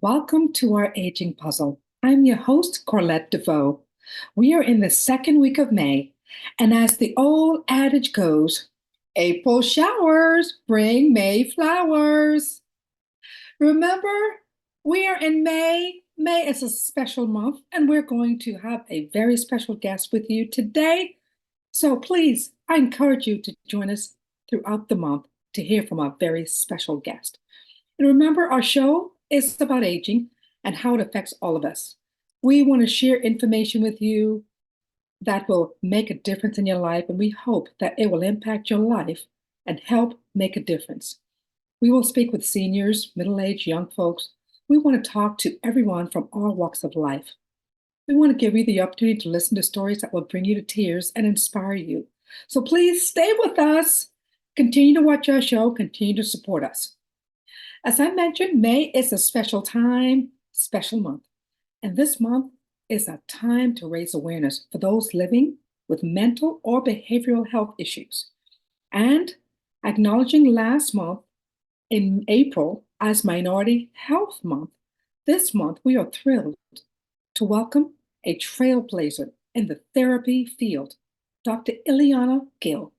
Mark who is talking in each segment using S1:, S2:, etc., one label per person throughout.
S1: Welcome to our aging puzzle. I'm your host, Corlette DeVoe. We are in the second week of May, and as the old adage goes, April showers bring May flowers. Remember, we are in May. May is a special month, and we're going to have a very special guest with you today. So please, I encourage you to join us throughout the month to hear from our very special guest. And remember, our show is about aging and how it affects all of us. We want to share information with you that will make a difference in your life, and we hope that it will impact your life and help make a difference. We will speak with seniors, middle-aged, young folks. We want to talk to everyone from all walks of life. We want to give you the opportunity to listen to stories that will bring you to tears and inspire you. So please stay with us. Continue to watch our show. Continue to support us. As I mentioned, May is a special time, special month. And this month is a time to raise awareness for those living with mental or behavioral health issues. And acknowledging last month in April as Minority Health Month, this month we are thrilled to welcome a trailblazer in the therapy field, Dr. Eliana Gil.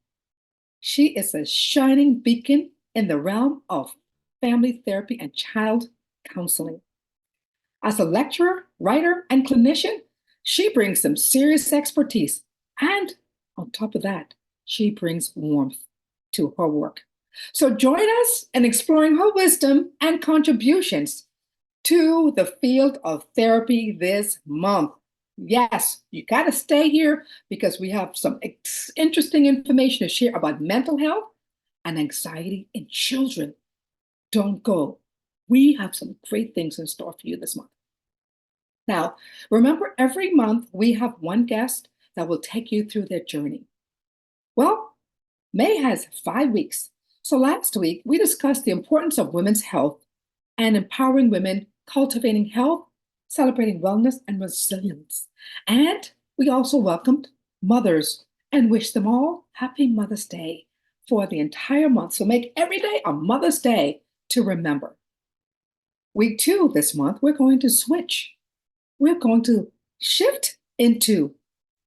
S1: She is a shining beacon in the realm of family therapy and child counseling. As a lecturer, writer, and clinician, she brings some serious expertise. And on top of that, she brings warmth to her work. So join us in exploring her wisdom and contributions to the field of therapy this month. Yes, you got to stay here because we have some interesting information to share about mental health and anxiety in children. Don't go. We have some great things in store for you this month. Now, remember, every month we have one guest that will take you through their journey. Well, May has 5 weeks. So last week, we discussed the importance of women's health and empowering women, cultivating health, celebrating wellness and resilience. And we also welcomed mothers and wished them all happy Mother's Day for the entire month. So make every day a Mother's Day to remember. Week 2 this month, we're going to switch. We're going to shift into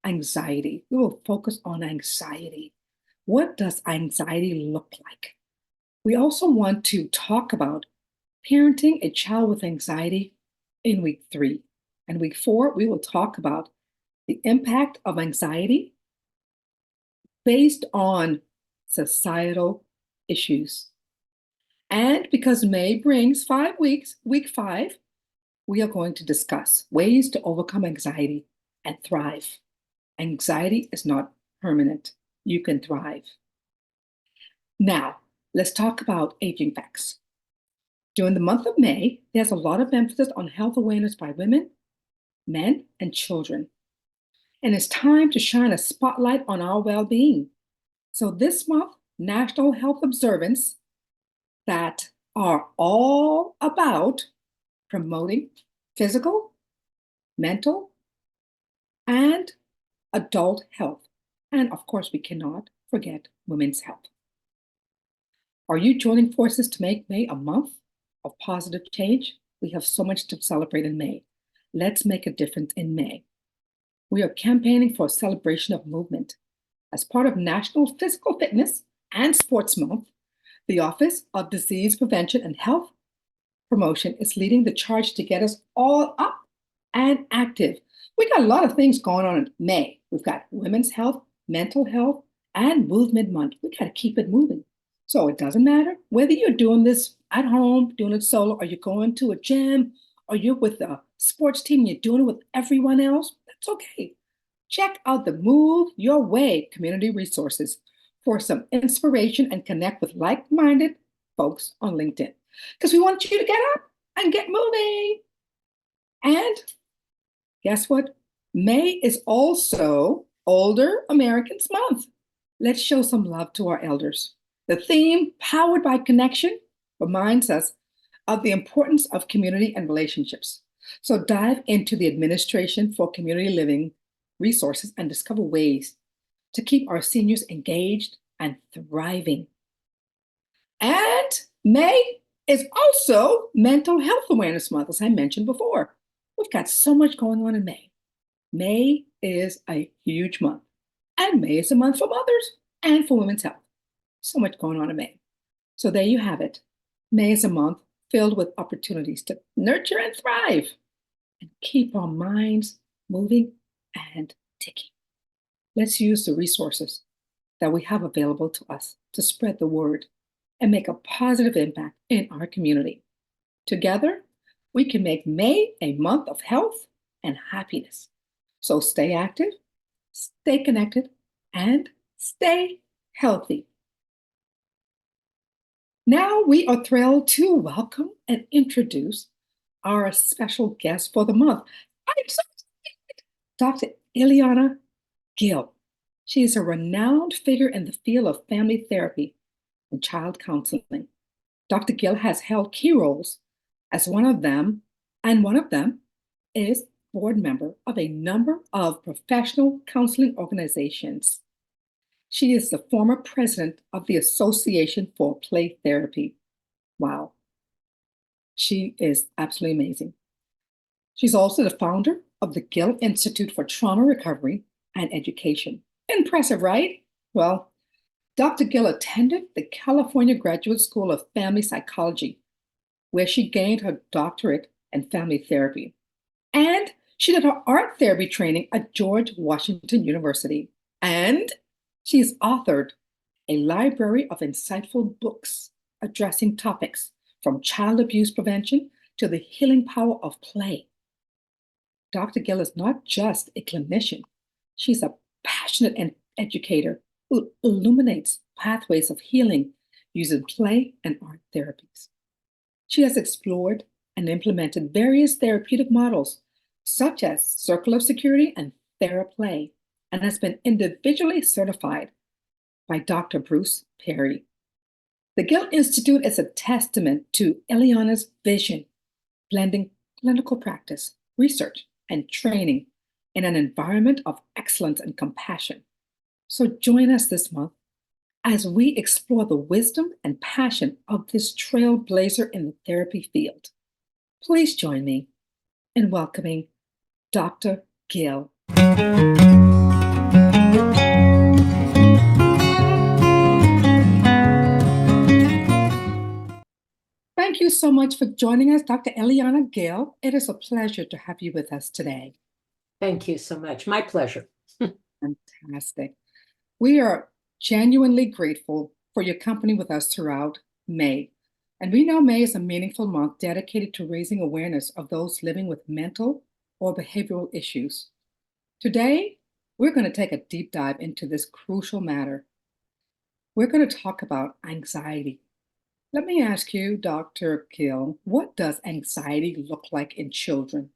S1: anxiety. We will focus on anxiety. What does anxiety look like? We also want to talk about parenting a child with anxiety in week 3. And week 4, we will talk about the impact of anxiety based on societal issues. And because May brings 5 weeks, week 5, we are going to discuss ways to overcome anxiety and thrive. Anxiety is not permanent. You can thrive. Now, let's talk about aging facts. During the month of May, there's a lot of emphasis on health awareness by women, men, and children. And it's time to shine a spotlight on our well-being. So this month, National Health Observance that are all about promoting physical, mental, and adult health. And of course, we cannot forget women's health. Are you joining forces to make May a month of positive change? We have so much to celebrate in May. Let's make a difference in May. We are campaigning for a celebration of movement. As part of National Physical Fitness and Sports Month, the Office of Disease Prevention and Health Promotion is leading the charge to get us all up and active. We got a lot of things going on in May. We've got women's health, mental health, and movement month. We got to keep it moving. So it doesn't matter whether you're doing this at home, doing it solo, or you're going to a gym, or you're with a sports team, you're doing it with everyone else, that's okay. Check out the Move Your Way community resources for some inspiration and connect with like-minded folks on LinkedIn. Because we want you to get up and get moving. And guess what? May is also Older Americans Month. Let's show some love to our elders. The theme, Powered by Connection, reminds us of the importance of community and relationships. So dive into the Administration for Community Living resources and discover ways to keep our seniors engaged and thriving. And May It's also Mental Health Awareness Month, as I mentioned before. We've got so much going on in May. May is a huge month, and May is a month for mothers and for women's health. So much going on in May. So there you have it. May is a month filled with opportunities to nurture and thrive and keep our minds moving and ticking. Let's use the resources that we have available to us to spread the word and make a positive impact in our community. Together, we can make May a month of health and happiness. So stay active, stay connected, and stay healthy. Now we are thrilled to welcome and introduce our special guest for the month. I'm so excited. Dr. Eliana Gil. She is a renowned figure in the field of family therapy and child counseling. Dr. Gil has held key roles as one of them is board member of a number of professional counseling organizations. She is the former president of the Association for Play Therapy. Wow. She is absolutely amazing. She's also the founder of the Gil Institute for Trauma Recovery and Education. Impressive, right? Well, Dr. Gil attended the California Graduate School of Family Psychology, where she gained her doctorate in family therapy. And she did her art therapy training at George Washington University. And she's authored a library of insightful books addressing topics from child abuse prevention to the healing power of play. Dr. Gil is not just a clinician, she's a passionate educator who illuminates pathways of healing using play and art therapies. She has explored and implemented various therapeutic models, such as Circle of Security and TheraPlay, and has been individually certified by Dr. Bruce Perry. The Gil Institute is a testament to Eliana's vision, blending clinical practice, research, and training in an environment of excellence and compassion. So join us this month as we explore the wisdom and passion of this trailblazer in the therapy field. Please join me in welcoming Dr. Gil. Thank you so much for joining us, Dr. Eliana Gil. It is a pleasure to have you with us today.
S2: Thank you so much. My pleasure.
S1: Fantastic. We are genuinely grateful for your company with us throughout May. And we know May is a meaningful month dedicated to raising awareness of those living with mental or behavioral issues. Today, we're going to take a deep dive into this crucial matter. We're going to talk about anxiety. Let me ask you, Dr. Gil, what does anxiety look like in children?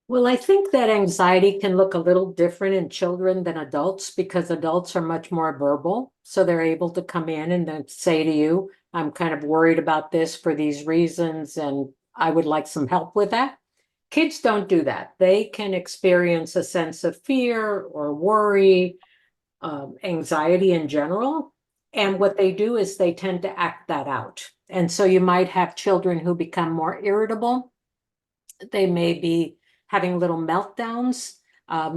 S2: Well, I think that anxiety can look a little different in children than adults because adults are much more verbal. So they're able to come in and then say to you, I'm kind of worried about this for these reasons, and I would like some help with that. Kids don't do that. They can experience a sense of fear or worry, anxiety in general. And what they do is they tend to act that out. And so you might have children who become more irritable. They may be having little meltdowns.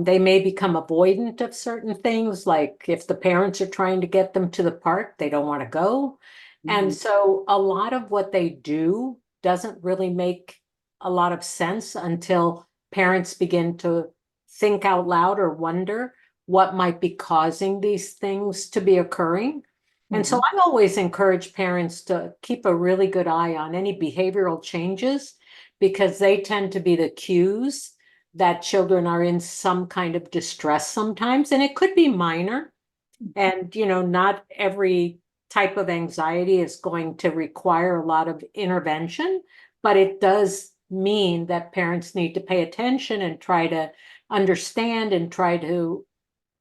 S2: They may become avoidant of certain things, like if the parents are trying to get them to the park, they don't want to go. And so a lot of what they do doesn't really make a lot of sense until parents begin to think out loud or wonder what might be causing these things to be occurring. And so I always encourage parents to keep a really good eye on any behavioral changes, because they tend to be the cues that children are in some kind of distress sometimes. And it could be minor. And, not every type of anxiety is going to require a lot of intervention, but it does mean that parents need to pay attention and try to understand and try to,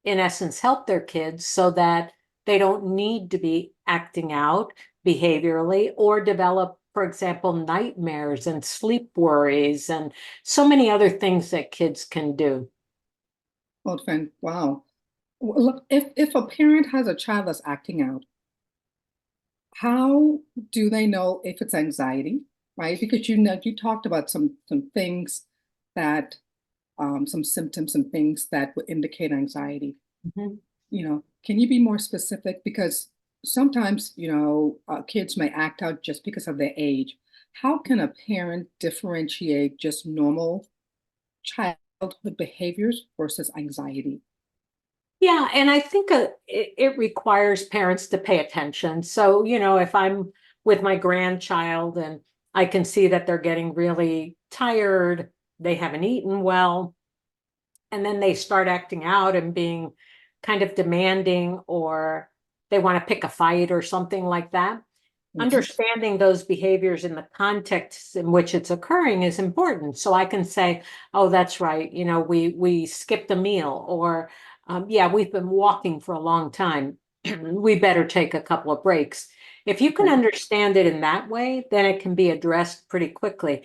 S2: in essence, help their kids so that they don't need to be acting out behaviorally or develop, for example, nightmares and sleep worries and so many other things that kids can do.
S1: Well, friend, wow. Look, if a parent has a child that's acting out, how do they know if it's anxiety, right? Because you talked about some things that some symptoms and things that would indicate anxiety.
S2: Mhm.
S1: Can you be more specific? Because sometimes, kids may act out just because of their age. How can a parent differentiate just normal childhood behaviors versus anxiety?
S2: Yeah, and I think it requires parents to pay attention. So, if I'm with my grandchild and I can see that they're getting really tired, they haven't eaten well, and then they start acting out and being kind of demanding, or they want to pick a fight or something like that.
S1: Mhm.
S2: Understanding those behaviors in the context in which it's occurring is important. So I can say, oh, that's right, we skipped a meal, or yeah, we've been walking for a long time. We better take a couple of breaks. If you can
S1: Okay.
S2: understand it in that way, then it can be addressed pretty quickly.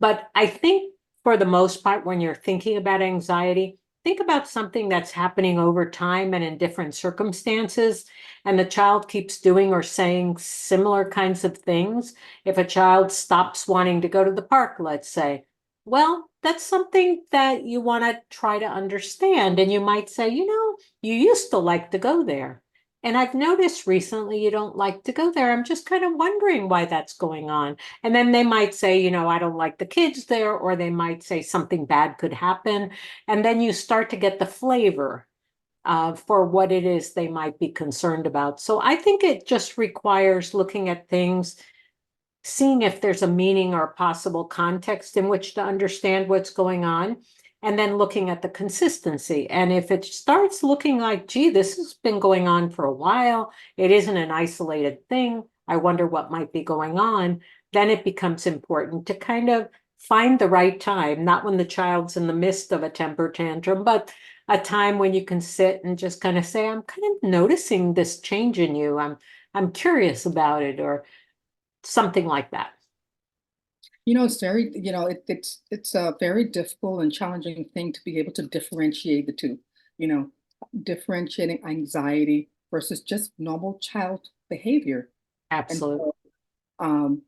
S2: But I think for the most part, when you're thinking about anxiety, think about something that's happening over time and in different circumstances, and the child keeps doing or saying similar kinds of things. If a child stops wanting to go to the park, let's say, well, that's something that you want to try to understand. And you might say, you used to like to go there. And I've noticed recently you don't like to go there. I'm just kind of wondering why that's going on. And then they might say, I don't like the kids there, or they might say something bad could happen. And then you start to get the flavor for what it is they might be concerned about. So I think it just requires looking at things, seeing if there's a meaning or possible context in which to understand what's going on, and then looking at the consistency. And if it starts looking like, gee, this has been going on for a while, it isn't an isolated thing, I wonder what might be going on, then it becomes important to kind of find the right time, not when the child's in the midst of a temper tantrum, but a time when you can sit and just kind of say, I'm kind of noticing this change in you. I'm curious about it, or something like that.
S1: It's very, it's a very difficult and challenging thing to be able to differentiate the two, you know, differentiating anxiety versus just normal child behavior. And
S2: Absolutely.
S1: so, um,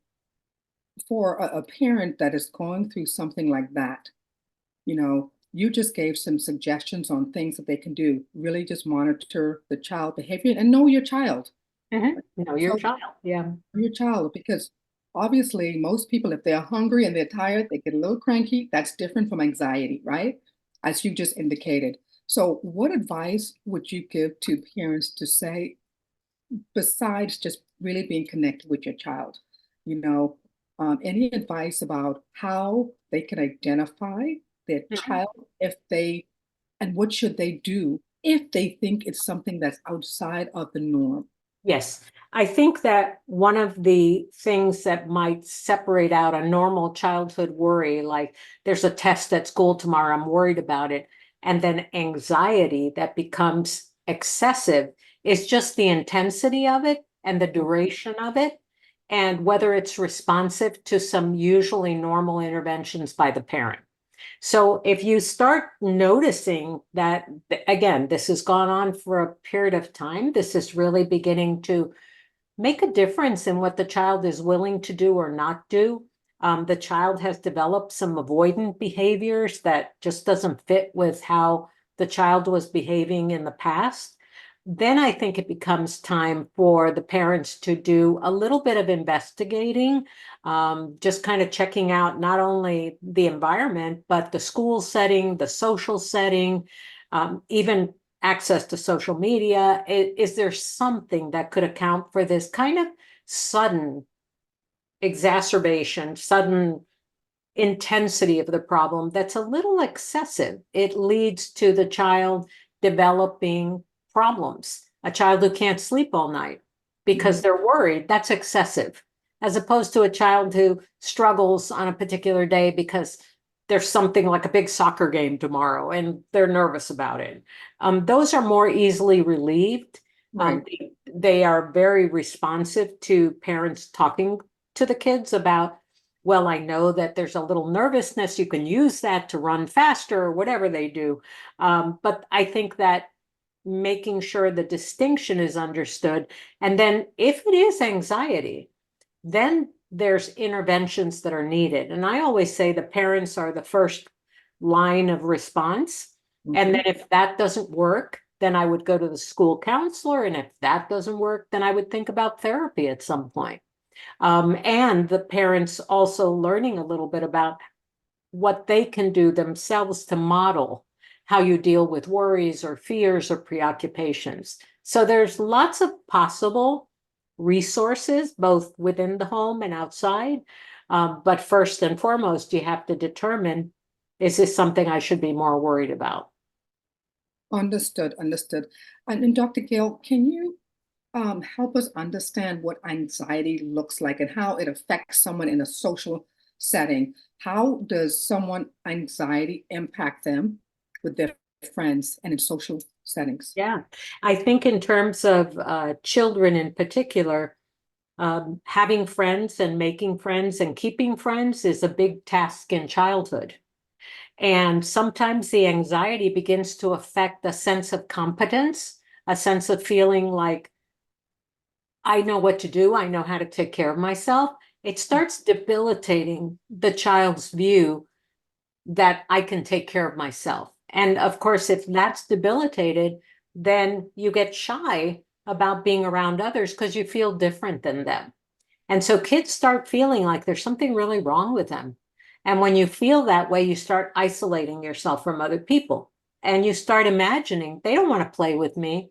S1: for a parent that is going through something like that, you just gave some suggestions on things that they can do. Really just monitor the child behavior and know your child.
S2: Know your
S1: So
S2: child. Yeah.
S1: your child, because obviously most people, if they're hungry and they're tired, they get a little cranky. That's different from anxiety, right? As you just indicated. So what advice would you give to parents to say, besides just really being connected with your child? You know, any advice about how they can identify their
S2: Mhm.
S1: child if they, and what should they do if they think it's something that's outside of the norm?
S2: Yes. I think that one of the things that might separate out a normal childhood worry, like there's a test at school tomorrow, I'm worried about it, and then anxiety that becomes excessive, is just the intensity of it and the duration of it, and whether it's responsive to some usually normal interventions by the parent. So if you start noticing that, again, this has gone on for a period of time, this is really beginning to make a difference in what the child is willing to do or not do. The child has developed some avoidant behaviors that just doesn't fit with how the child was behaving in the past. Then I think it becomes time for the parents to do a little bit of investigating, just kind of checking out not only the environment, but the school setting, the social setting, even access to social media. Is there something that could account for this kind of sudden exacerbation, sudden intensity of the problem that's a little excessive? It leads to the child developing problems. A child who can't sleep all night because
S1: Mhm.
S2: they're worried, that's excessive, as opposed to a child who struggles on a particular day because there's something like a big soccer game tomorrow and they're nervous about it. Those are more easily relieved.
S1: Right.
S2: They are very responsive to parents talking to the kids about, well, I know that there's a little nervousness. You can use that to run faster or whatever they do. But I think that making sure the distinction is understood. And then if it is anxiety, then there's interventions that are needed. And I always say the parents are the first line of response. And then if that doesn't work, then I would go to the school counselor. And if that doesn't work, then I would think about therapy at some point. And the parents also learning a little bit about what they can do themselves to model how you deal with worries or fears or preoccupations. So there's lots of possible resources, both within the home and outside. But first and foremost, you have to determine, is this something I should be more worried about?
S1: Understood, understood. And Dr. Gill, can you help us understand what anxiety looks like and how it affects someone in a social setting? How does someone anxiety impact them with their friends and in social settings?
S2: Yeah, I think in terms of children in particular, having friends and making friends and keeping friends is a big task in childhood. And sometimes the anxiety begins to affect a sense of competence, a sense of feeling like I know what to do, I know how to take care of myself. It starts debilitating the child's view that I can take care of myself. And of course, if that's debilitated, then you get shy about being around others because you feel different than them. And so kids start feeling like there's something really wrong with them. And when you feel that way, you start isolating yourself from other people. And you start imagining they don't want to play with me.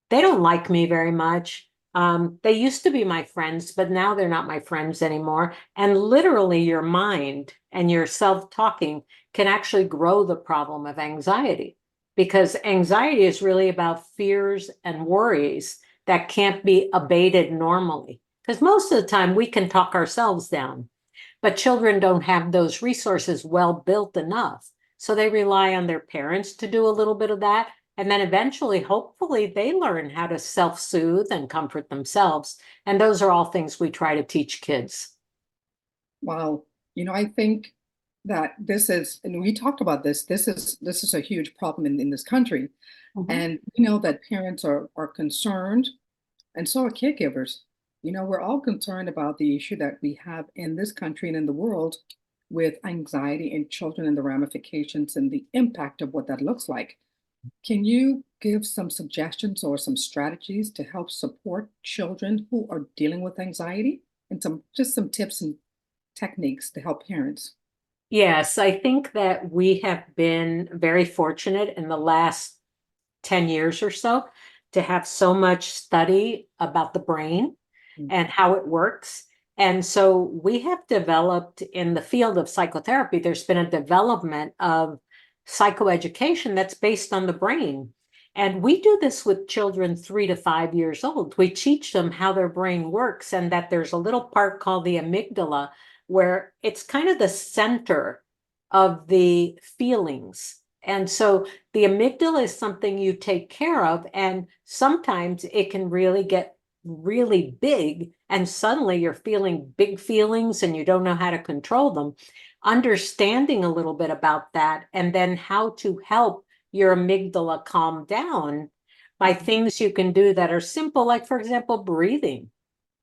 S2: They don't like me very much. They used to be my friends, but now they're not my friends anymore. And literally, your mind and your self-talking can actually grow the problem of anxiety, because anxiety is really about fears and worries that can't be abated normally. Because most of the time we can talk ourselves down, but children don't have those resources well built enough. So they rely on their parents to do a little bit of that. And then eventually, hopefully, they learn how to self-soothe and comfort themselves. And those are all things we try to teach kids.
S1: Wow. I think that this is, and we talked about this, this is a huge problem in this country.
S2: Mhm.
S1: And we know that parents are concerned, and so are caregivers. We're all concerned about the issue that we have in this country and in the world with anxiety in children and the ramifications and the impact of what that looks like. Can you give some suggestions or some strategies to help support children who are dealing with anxiety and some tips and techniques to help parents?
S2: Yes, I think that we have been very fortunate in the last 10 years or so to have so much study about the brain and how it works. And so we have developed in the field of psychotherapy, there's been a development of psychoeducation that's based on the brain. And we do this with children 3 to 5 years old. We teach them how their brain works and that there's a little part called the amygdala, where it's kind of the center of the feelings. And so the amygdala is something you take care of, and sometimes it can really get really big, and suddenly you're feeling big feelings and you don't know how to control them. Understanding a little bit about that, and then how to help your amygdala calm down by things you can do that are simple, like, for example, breathing.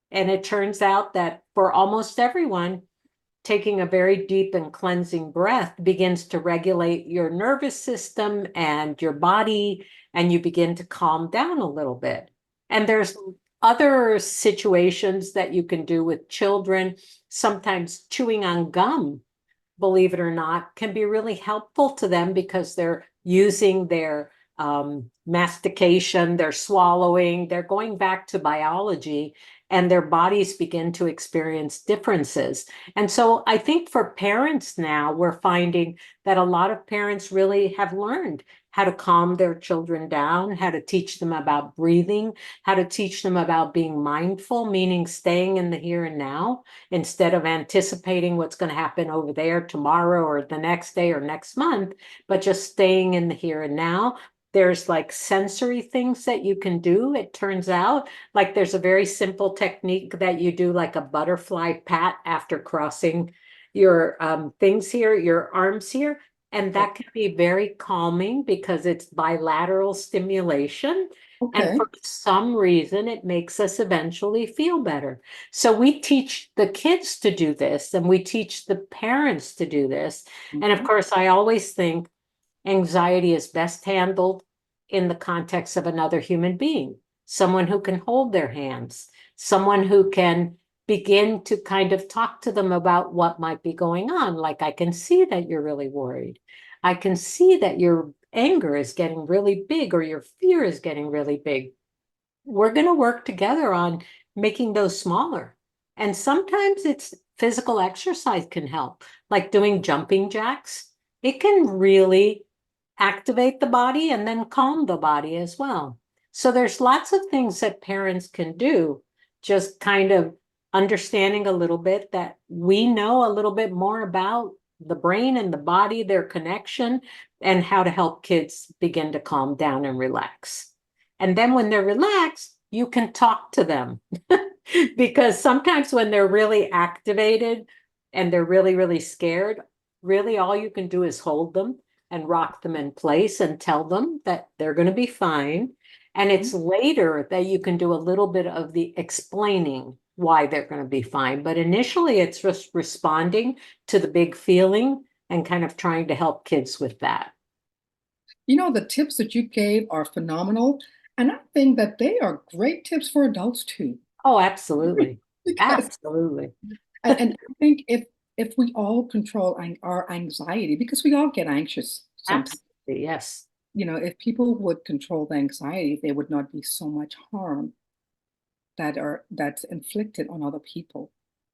S2: And it turns out that for almost everyone, taking a very deep and cleansing breath begins to regulate your nervous system and your body, and you begin to calm down a little bit. And there's other situations that you can do with children. Sometimes chewing on gum, believe it or not, can be really helpful to them because they're using their mastication, they're swallowing, they're going back to biology, and their bodies begin to experience differences. And so I think for parents now, we're finding that a lot of parents really have learned how to calm their children down, how to teach them about breathing, how to teach them about being mindful, meaning staying in the here and now instead of anticipating what's going to happen over there tomorrow or the next day or next month, but just staying in the here and now. There's like sensory things that you can do, it turns out. Like there's a very simple technique that you do, like a butterfly pat after crossing your things here, your arms here. And that can be very calming because it's bilateral stimulation. And
S1: Okay.
S2: for some reason, it makes us eventually feel better. So we teach the kids to do this, and we teach the parents to do this. And of
S1: Mhm.
S2: course, I always think anxiety is best handled in the context of another human being, someone who can hold their hands, someone who can begin to kind of talk to them about what might be going on. Like, I can see that you're really worried. I can see that your anger is getting really big or your fear is getting really big. We're going to work together on making those smaller. And sometimes it's physical exercise can help, like doing jumping jacks. It can really activate the body and then calm the body as well. So there's lots of things that parents can do, just kind of understanding a little bit that we know a little bit more about the brain and the body, their connection, and how to help kids begin to calm down and relax. And then when they're relaxed, you can talk to them. Because sometimes when they're really activated and they're really, really scared, really all you can do is hold them and rock them in place and tell them that they're going to be fine. And it's later that you can do a little bit of the explaining why they're going to be fine. But initially, it's just responding to the big feeling and kind of trying to help kids with that.
S1: The tips that you gave are phenomenal. And I think that they are great tips for adults too.
S2: Oh, absolutely.
S1: Because
S2: Absolutely.
S1: and I think if we all control our anxiety, because we all get anxious sometimes,
S2: Absolutely. Yes.
S1: if people would control the anxiety, there would not be so much harm that's inflicted on other people,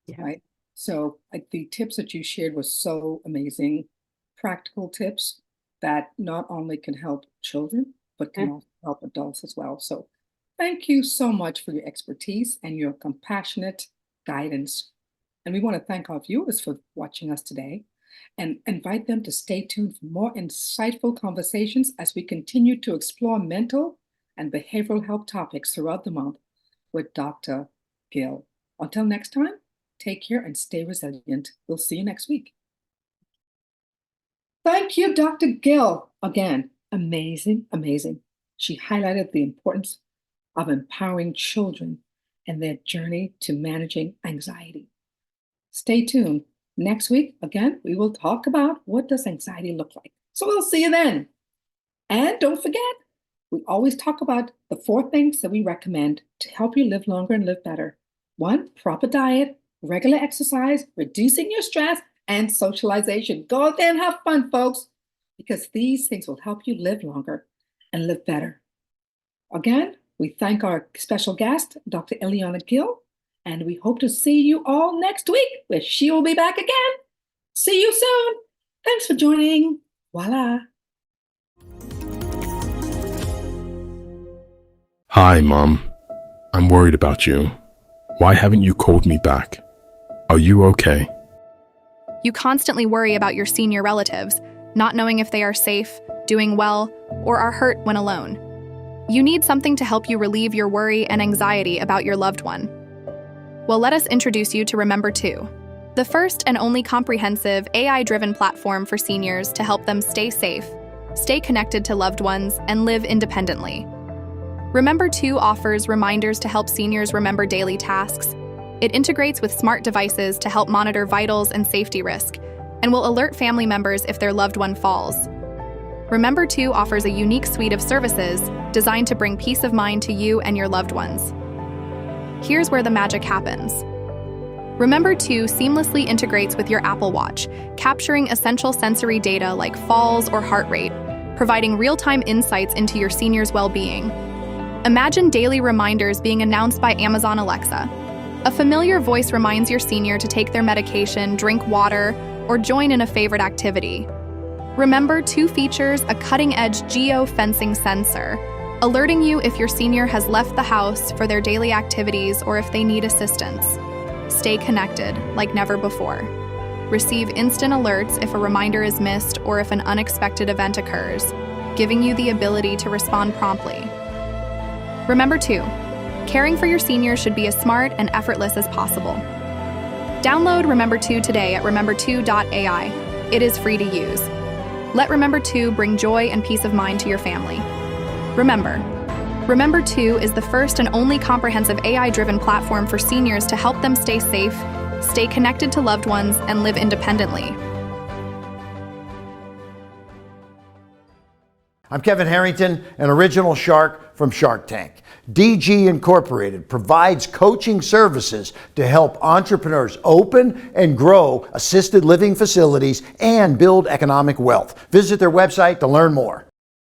S2: Yeah.
S1: right? So the tips that you shared was so amazing, practical tips that not only can help children, but can also help adults as well. So thank you so much for your expertise and your compassionate guidance. And we want to thank our viewers for watching us today and invite them to stay tuned for more insightful conversations as we continue to explore mental and behavioral health topics throughout the month with Dr. Gil. Until next time, take care and stay resilient. We'll see you next week. Thank you, Dr. Gil. Again, amazing, amazing. She highlighted the importance of empowering children and their journey to managing anxiety. Stay tuned. Next week, again, we will talk about what does anxiety look like. So we'll see you then. And don't forget, we always talk about the 4 things that we recommend to help you live longer and live better. 1, proper diet, regular exercise, reducing your stress, and socialization. Go out there and have fun, folks, because these things will help you live longer and live better. Again, we thank our special guest, Dr. Eliana Gil, and we hope to see you all next week, where she will be back again. See you soon. Thanks for joining. Voila.
S3: Hi, Mom. I'm worried about you. Why haven't you called me back? Are you okay?
S4: You constantly worry about your senior relatives, not knowing if they are safe, doing well, or are hurt when alone. You need something to help you relieve your worry and anxiety about your loved one. Well, let us introduce you to Remember 2, the first and only comprehensive AI-driven platform for seniors to help them stay safe, stay connected to loved ones, and live independently. Remember 2 offers reminders to help seniors remember daily tasks. It integrates with smart devices to help monitor vitals and safety risk, and will alert family members if their loved one falls. Remember 2 offers a unique suite of services designed to bring peace of mind to you and your loved ones. Here's where the magic happens. Remember 2 seamlessly integrates with your Apple Watch, capturing essential sensory data like falls or heart rate, providing real-time insights into your senior's well-being. Imagine daily reminders being announced by Amazon Alexa. A familiar voice reminds your senior to take their medication, drink water, or join in a favorite activity. Remember 2 features a cutting-edge geo-fencing sensor, alerting you if your senior has left the house for their daily activities or if they need assistance. Stay connected like never before. Receive instant alerts if a reminder is missed or if an unexpected event occurs, giving you the ability to respond promptly. Remember 2, caring for your senior should be as smart and effortless as possible. Download Remember 2 today at remember2.ai. It is free to use. Let Remember 2 bring joy and peace of mind to your family. Remember 2 is the first and only comprehensive AI-driven platform for seniors to help them stay safe, stay connected to loved ones, and live independently.
S5: I'm Kevin Harrington, an original shark from Shark Tank. DG Incorporated provides coaching services to help entrepreneurs open and grow assisted living facilities and build economic wealth. Visit their website to learn more.